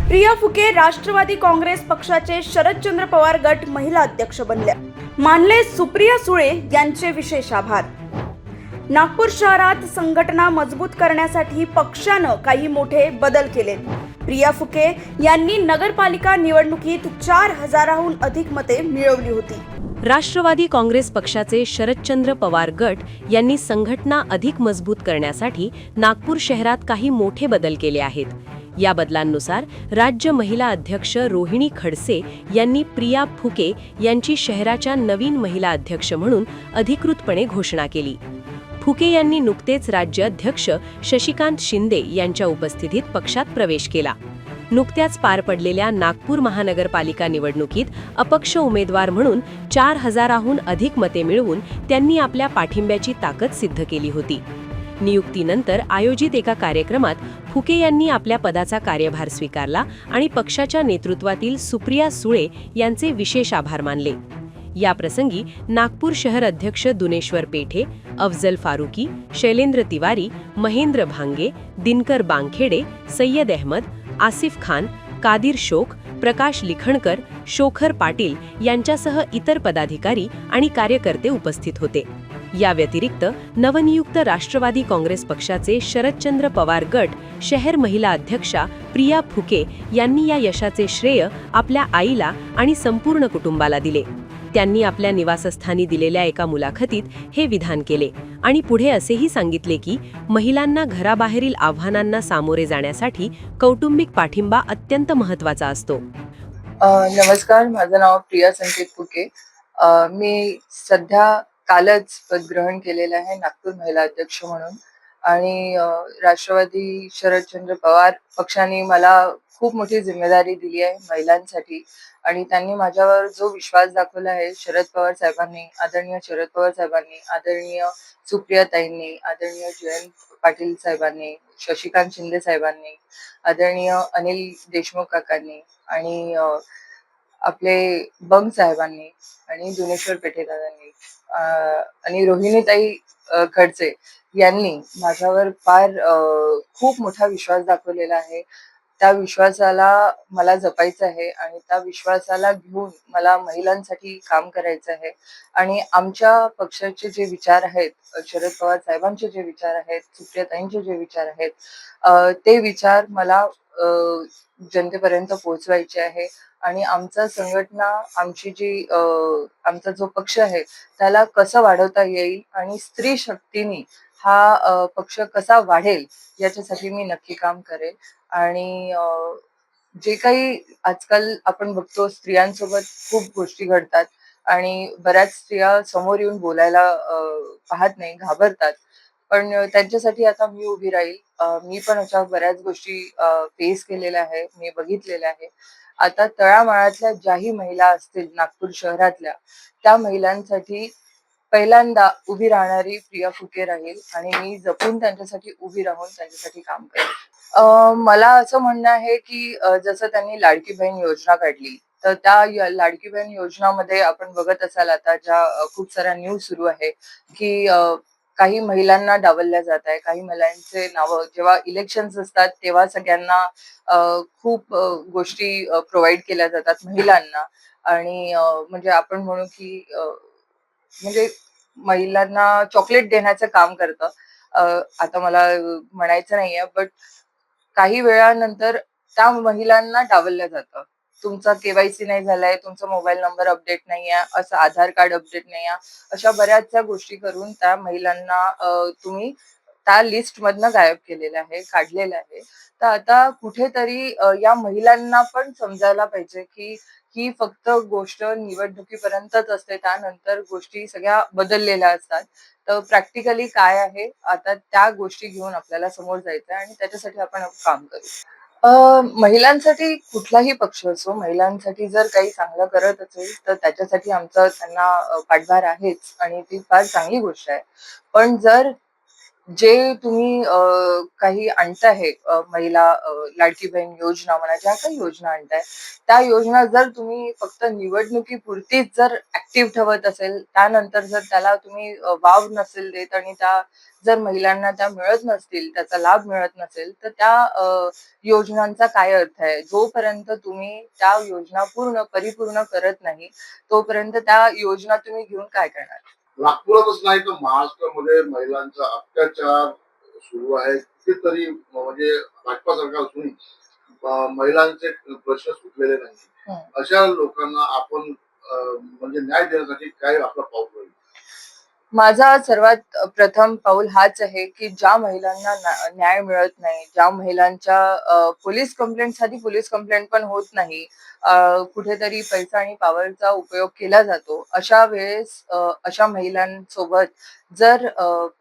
प्रिया फुके राष्ट्रवादी काँग्रेस पक्षाचे शरदचंद्र पवार गट महिला अध्यक्ष बनल्या. मानले सुप्रिया सुळे यांचे विशेष आभार. नागपूर शहरात संघटना मजबूत करण्यासाठी पक्षानं काही मोठे बदल केलेत. प्रिया फुके यांनी नगरपालिका निवडणुकीत 4,000हून अधिक मते मिळवली होती. राष्ट्रवादी काँग्रेस पक्षाचे शरदचंद्र पवार गट यांनी संघटना अधिक मजबूत करण्यासाठी नागपूर शहरात काही मोठे बदल केले आहेत. या बदलांनुसार राज्य महिला अध्यक्ष रोहिणी खडसे यांनी प्रिया फुके यांची शहराच्या नवीन महिला अध्यक्ष म्हणून अधिकृतपणे घोषणा केली. फुके यांनी नुकतेच राज्य अध्यक्ष शशिकांत शिंदे यांच्या उपस्थितीत पक्षात प्रवेश केला. नुकत्याच पार पडलेल्या नागपूर महानगरपालिका निवडणुकीत अपक्ष उमेदवार म्हणून 4,000हून अधिक मते मिळवून त्यांनी आपल्या पाठिंब्याची ताकद सिद्ध केली होती. नियुक्तीनंतर आयोजित एका कार्यक्रमात फुके यांनी आपल्या पदाचा कार्यभार स्वीकारला आणि पक्षाच्या नेतृत्वातील सुप्रिया सुळे यांचे विशेष आभार मानले. याप्रसंगी नागपूर शहर अध्यक्ष दुनेश्वर पेठे, अफजल फारुकी, शैलेंद्र तिवारी, महेंद्र भांगे, दिनकर बांगखेडे, सय्यद अहमद, आसिफ खान, कादिर शोख, प्रकाश लिखणकर, शोखर पाटील यांच्यासह इतर पदाधिकारी आणि कार्यकर्ते उपस्थित होते. या व्यतिरिक्त नवनियुक्त राष्ट्रवादी काँग्रेस पक्षाचे शरदचंद्र पवार गट शहर महिला अध्यक्षा प्रिया फुके यांनी या यशाचे श्रेय आपल्या आईला आणि संपूर्ण कुटुंबाला दिले. त्यांनी आपल्या निवासस्थानी दिलेल्या एका मुलाखतीत हे विधान केले आणि पुढे असेही सांगितले की महिलांना घराबाहेरील आव्हानांना सामोरे जाण्यासाठी कौटुंबिक पाठिंबा अत्यंत महत्त्वाचा असतो. नमस्कार, माझं नाव प्रिया संकेत फुके. मी सध्या कालच पदग्रहण केलेलं आहे नागपूर महिला अध्यक्ष म्हणून. आणि राष्ट्रवादी शरदचंद्र पवार पक्षाने मला खूप मोठी जिम्मेदारी दिली आहे महिलांसाठी. आणि त्यांनी माझ्यावर जो विश्वास दाखवला आहे, शरद पवार साहेबांनी, आदरणीय शरद पवार साहेबांनी, आदरणीय सुप्रिया ताईंनी, आदरणीय जयंत पाटील साहेबांनी, शशिकांत शिंदे साहेबांनी, आदरणीय अनिल देशमुख काकांनी आणि आपले बंग साहेबांनी आणि दुनेश्वर पेठे दादांनी आणि रोहिणीताई खडसे यांनी माझ्यावर फार खूप मोठा विश्वास दाखवलेला आहे. त्या विश्वासाला मला जपायचं आहे आणि त्या विश्वासाला घेऊन मला महिलांसाठी काम करायचं आहे. आणि आमच्या पक्षाचे जे विचार आहेत, शरद पवार साहेबांचे जे विचार आहेत, सुप्रियाताईंचे जे विचार आहेत, ते विचार मला जनतेपर्यंत पोहोचवायचे आहे. आणि आमचा संघटना, आमची जी आमचा जो पक्ष आहे त्याला कसं वाढवता येईल आणि स्त्री शक्तीने हा पक्ष कसा वाढेल याच्यासाठी मी नक्की काम करेल. आणि जे काही आजकाल आपण बघतो, स्त्रियांसोबत खूप गोष्टी घडतात आणि बऱ्याच स्त्रिया समोर येऊन बोलायला पाहत नाही, घाबरतात. पण त्यांच्यासाठी आता मी उभी राहील. मी पण अशा बऱ्याच गोष्टी फेस केलेल्या आहे, मी बघितलेल्या आहे. आता तळामाळातल्या ज्याही महिला असतील नागपूर शहरातल्या, त्या महिलांसाठी पहिल्यांदा उभी राहणारी प्रिया फुके राहील आणि मी जपून त्यांच्यासाठी उभी राहून त्यांच्यासाठी काम करेन. मला असं म्हणणं आहे की जसं त्यांनी लाडकी बहीण योजना काढली, तर त्या लाडकी बहीण योजनामध्ये आपण बघत असाल आता ज्या खूप साऱ्या न्यूज सुरू आहे की काही महिलांना डावलल्या जात आहे. काही महिलांचे नावं जेव्हा इलेक्शन्स असतात तेव्हा सगळ्यांना खूप गोष्टी प्रोव्हाइड केल्या जातात महिलांना. आणि म्हणजे आपण म्हणू की म्हणजे महिलांना चॉकलेट देण्याचं काम करतं. आता मला म्हणायचं नाहीये, बट काही वेळानंतर त्या महिलांना डावललं जातं. तुमचा केवायसी नाही झालाय, तुमचा मोबाईल नंबर अपडेट नाहीये, असं आधार कार्ड अपडेट नाहीये, अशा बऱ्याचशा गोष्टी करून त्या महिलांना तुम्ही त्या लिस्ट मधनं गायब केलेलं आहे, काढलेलं आहे. तर आता कुठेतरी या महिलांना पण समजायला पाहिजे की ही फक्त गोष्ट निवडणुकीपर्यंतच असते, त्यानंतर गोष्टी सगळ्या बदललेल्या असतात. तर प्रॅक्टिकली काय आहे, आता त्या गोष्टी घेऊन आपल्याला समोर जायचं आहे आणि त्याच्यासाठी आपण काम करू. महिलांसाठी कुठलाही पक्ष असो, महिलांसाठी जर काही चांगलं करत असेल तर त्याच्यासाठी आमचा त्यांना पाठभार आहेच आणि ती फार चांगली गोष्ट आहे. पण जर जे तुम्ही काही आणताय महिला लाडकी बहीण योजना म्हणा, ज्या काही योजना आणताय, त्या योजना जर तुम्ही फक्त निवडणुकीपुरतीच जर ॲक्टिव्ह ठेवत असेल, त्यानंतर जर त्याला तुम्ही वाव नसेल देत आणि त्या जर महिलांना त्या मिळत नसतील, त्याचा लाभ मिळत नसेल, तर त्या योजनांचा काय अर्थ आहे? जोपर्यंत तुम्ही त्या योजना परिपूर्ण करत नाही, तोपर्यंत त्या योजना तुम्ही घेऊन काय करणार? नागपुरातच नाही तर महाराष्ट्रामध्ये महिलांचा अत्याचार सुरू आहे. कुठेतरी म्हणजे भाजपा सरकार असून महिलांचे प्रश्न सुटलेले नाही. हं. अशा लोकांना आपण म्हणजे न्याय देण्यासाठी काय आपला पाऊल होईल? माझा सर्वात प्रथम पाऊल हाच आहे, की ज्या महिलांना न्याय मिळत नाही, ज्या महिलांच्या पोलीस कंप्लेंट साधी पोलीस कंप्लेंट पण होत नाही, कुठेतरी पैसा आणि पॉवरचा उपयोग केला जातो. अशा वेळेस अशा महिलांसोबत जर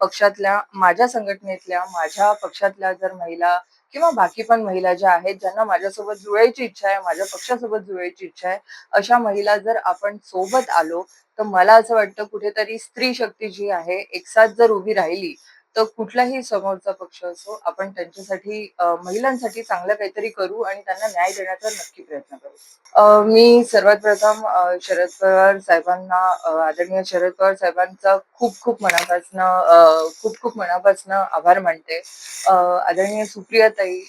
पक्षातल्या माझ्या संघटनेतल्या, माझ्या पक्षातल्या जर महिला किंवा बाकी पण महिला ज्या आहेत, ज्यांना माझ्यासोबत जुळायची इच्छा आहे, माझ्या पक्षासोबत जुळायची इच्छा आहे, अशा महिला जर आपण सोबत आलो, तर मला असं वाटतं कुठेतरी स्त्री शक्ती जी आहे एकसाथ जर उभी राहिली तर कुठलाही समोरचा पक्ष असो आपण त्यांच्यासाठी महिलांसाठी चांगलं काहीतरी करू आणि त्यांना न्याय देण्याचा नक्की प्रयत्न करू. मी सर्वात प्रथम शरद पवार साहेबांना आदरणीय शरद पवार साहेबांचा खूप खूप मनापासून आभार मानते. आदरणीय सुप्रियाताई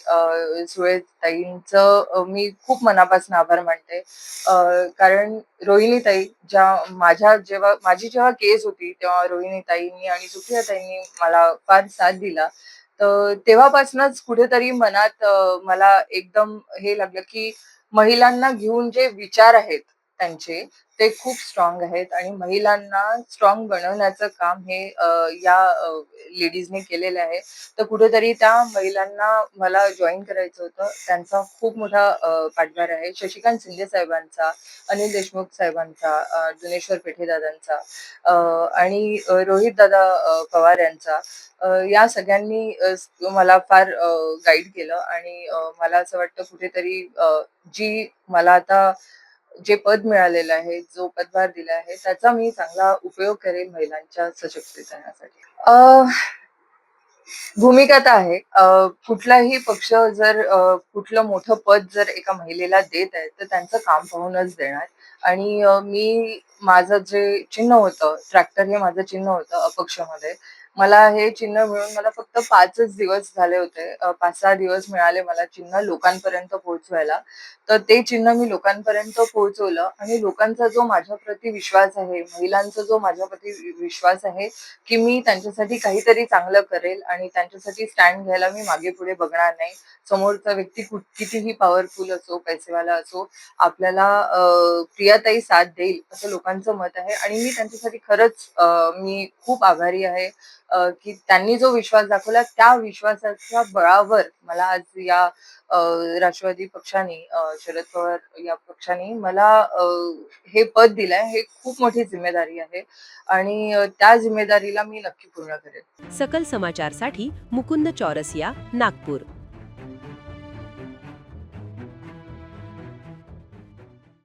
सुळेताईंचं मी खूप मनापासून आभार मानते. कारण रोहिणीताई जेव्हा माझी केस होती तेव्हा रोहिणीताईंनी आणि सुप्रियाताईंनी मला फार साथ दिला. तर तेव्हापासूनच कुठेतरी मनात मला एकदम हे लागलं, की महिलांना घेऊन जे विचार आहेत त्यांचे, ते खूप स्ट्रॉंग आहेत आणि महिलांना स्ट्रॉंग बनवण्याचं काम हे या लेडीजने केलेलं आहे. तर कुठेतरी त्या महिलांना मला जॉइन करायचं होतं. त्यांचा खूप मोठा पाठभार आहे. शशिकांत शिंदे साहेबांचा, अनिल देशमुख साहेबांचा, जुनेश्वर पेठे दादांचा आणि रोहितदादा पवार यांचा. या सगळ्यांनी मला फार गाईड केलं आणि मला असं वाटतं कुठेतरी जी मला आता जे पद मिळालेलं आहे, जो पदभार दिला आहे, त्याचा मी चांगला उपयोग करेल महिलांच्या सशक्तीकरणासाठी. भूमिका तर आहे. कुठलाही पक्ष जर कुठलं मोठं पद जर एका महिलेला देत आहे, तर त्यांचं काम पाहूनच देणार आणि माझं जे चिन्ह होतं, ट्रॅक्टर हे माझं चिन्ह होतं अपक्षमध्ये. मला हे चिन्ह मिळून मला फक्त 5च दिवस झाले होते. 5-6 दिवस मिळाले मला चिन्ह लोकांपर्यंत पोहोचवायला. तर ते चिन्ह मी लोकांपर्यंत पोहोचवलं आणि लोकांचा जो माझ्याप्रती विश्वास आहे, महिलांचा जो माझ्याप्रती विश्वास आहे, की मी त्यांच्यासाठी काहीतरी चांगलं करेल आणि त्यांच्यासाठी स्टँड घ्यायला मी मागे-पुढे बघणार नाही. समोरचा व्यक्ती कितीही पॉवरफुल असो, पैसेवाला असो, आपल्याला प्रियाताई साथ देईल असं लोकांचं मत आहे आणि मी त्यांच्यासाठी खरंच मी खूप आभारी आहे, की त्यांनी जो विश्वास दाखवला त्या विश्वासाच्या बळावर मला आज या राष्ट्रवादी पक्षाने शरद पवार या पक्षाने मला हे पद दिलंय. हे खूप मोठी जिम्मेदारी आहे आणि त्या जिम्मेदारीला मी नक्की पूर्ण करेन. सकल समाचारसाठी मुकुंद चौरसिया, नागपूर.